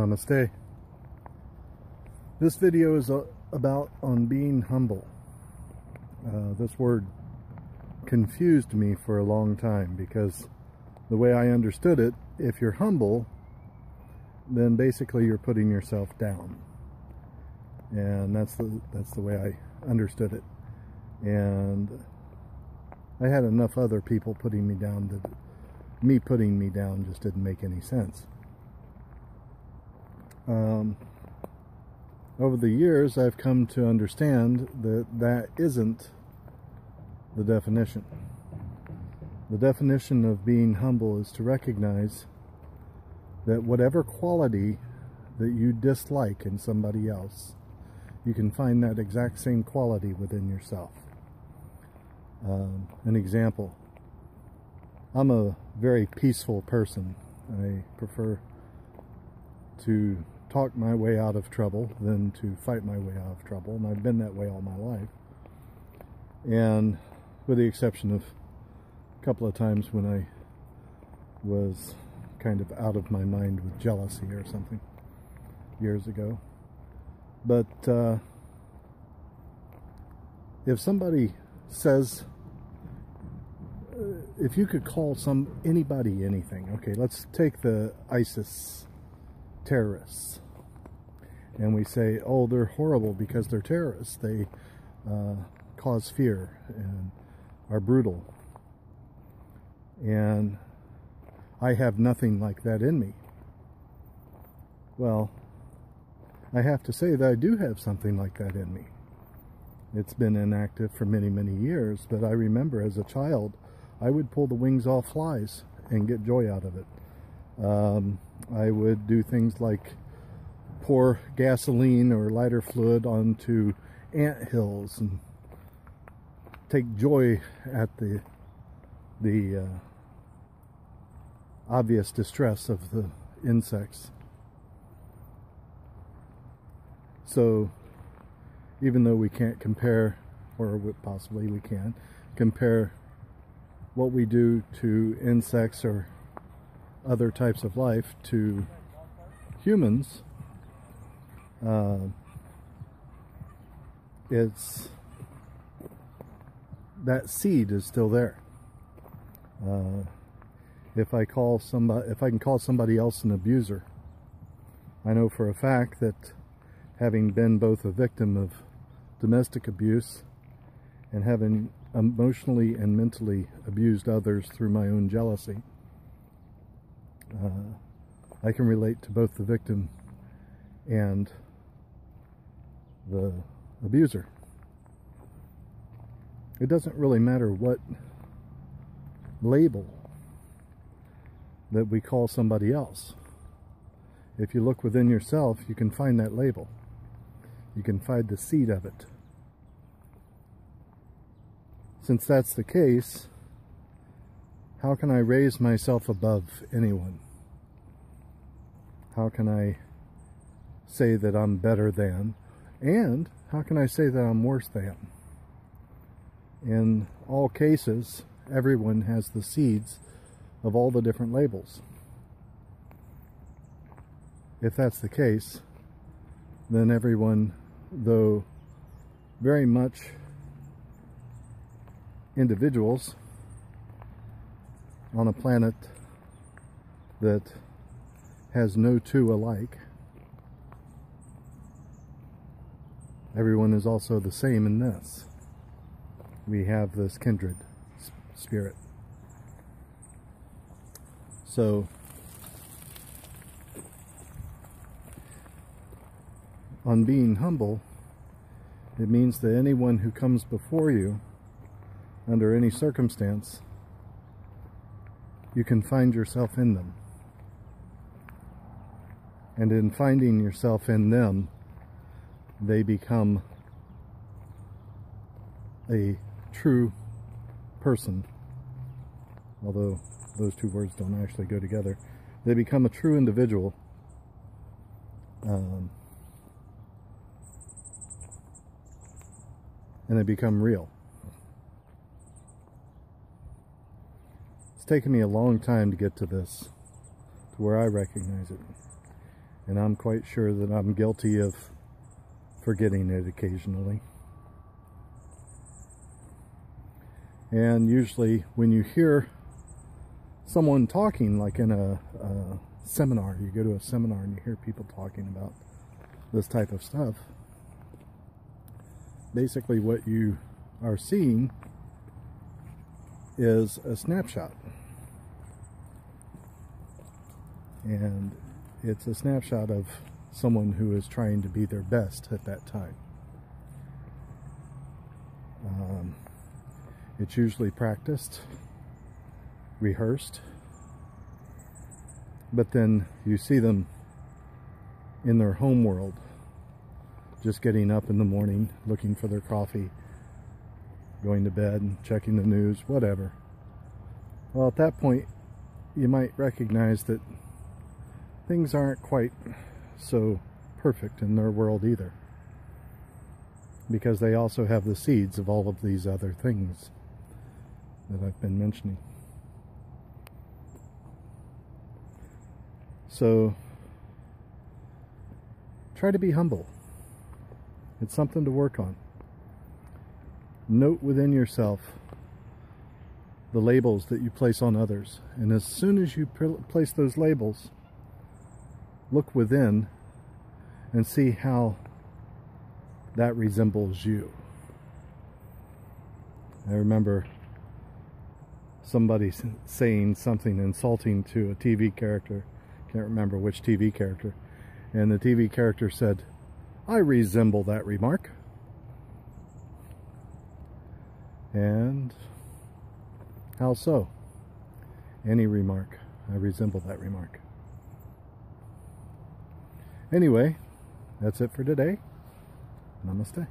Namaste. This video is about on being humble. This word confused me for a long time because the way I understood it, if you're humble, then basically you're putting yourself down. And that's the way I understood it. And I had enough other people putting me down that me putting me down just didn't make any sense. Over the years, I've come to understand that that isn't the definition. The definition of being humble is to recognize that whatever quality that you dislike in somebody else, you can find that exact same quality within yourself. An example, I'm a very peaceful person. I prefer to talk my way out of trouble than to fight my way out of trouble, and I've been that way all my life. And with the exception of a couple of times when I was kind of out of my mind with jealousy or something years ago. But if somebody says, if you could call anybody anything, okay, let's take the ISIS terrorists, and we say, oh, they're horrible because they're terrorists. They cause fear and are brutal. And I have nothing like that in me. Well, I have to say that I do have something like that in me. It's been inactive for many, many years, but I remember as a child, I would pull the wings off flies and get joy out of it. I would do things like pour gasoline or lighter fluid onto ant hills and take joy at the obvious distress of the insects. So even though we can't compare, or possibly we can compare what we do to insects or other types of life to humans, it's that seed is still there. If I can call somebody else an abuser, I know for a fact that having been both a victim of domestic abuse and having emotionally and mentally abused others through my own jealousy, I can relate to both the victim and the abuser. It doesn't really matter what label that we call somebody else. If you look within yourself, you can find that label. You can find the seed of it. Since that's the case, how can I raise myself above anyone? How can I say that I'm better than? And how can I say that I'm worse than? In all cases, everyone has the seeds of all the different labels. If that's the case, then everyone, though very much individuals on a planet that has no two alike, everyone is also the same in this. We have this kindred spirit. So on being humble, it means that anyone who comes before you under any circumstance, you can find yourself in them. And in finding yourself in them, they become a true person. Although those two words don't actually go together. They become a true individual. And they become real. It's taken me a long time to get to this, to where I recognize it. And I'm quite sure that I'm guilty of forgetting it occasionally. And usually when you hear someone talking, like in a seminar, you go to a seminar and you hear people talking about this type of stuff, basically what you are seeing is a snapshot. And it's a snapshot of someone who is trying to be their best at that time. It's usually practiced, rehearsed, but then you see them in their home world, just getting up in the morning, looking for their coffee, going to bed, checking the news, whatever. Well, at that point, you might recognize that things aren't quite so perfect in their world either, because they also have the seeds of all of these other things that I've been mentioning. So try to be humble. It's something to work on. Note within yourself the labels that you place on others, and as soon as you place those labels, look within and see how that resembles you. I remember somebody saying something insulting to a TV character, can't remember which TV character, and the TV character said, "I resemble that remark." And how so? Any remark. I resemble that remark. Anyway, that's it for today. Namaste.